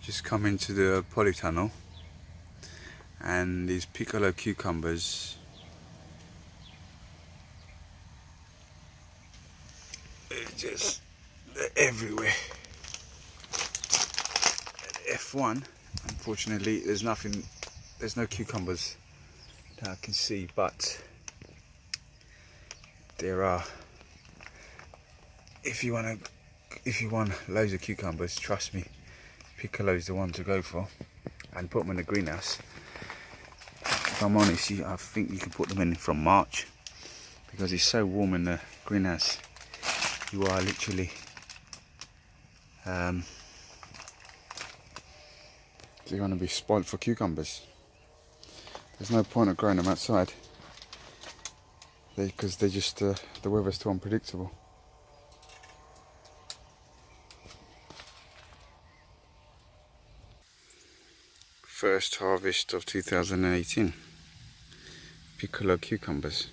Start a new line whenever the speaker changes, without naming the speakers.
Just come into the polytunnel, and these piccolo cucumbers they're everywhere. At F1, unfortunately, there's no cucumbers that I can see, but there are. If you want loads of cucumbers, trust me, piccolo's the one to go for, and put them in the greenhouse. If I'm honest, I think you can put them in from March, because it's so warm in the greenhouse. You are literally you're going to be spoiled for cucumbers. There's no point of growing them outside, because they're just the weather's too unpredictable. First harvest of 2018, piccolo cucumbers.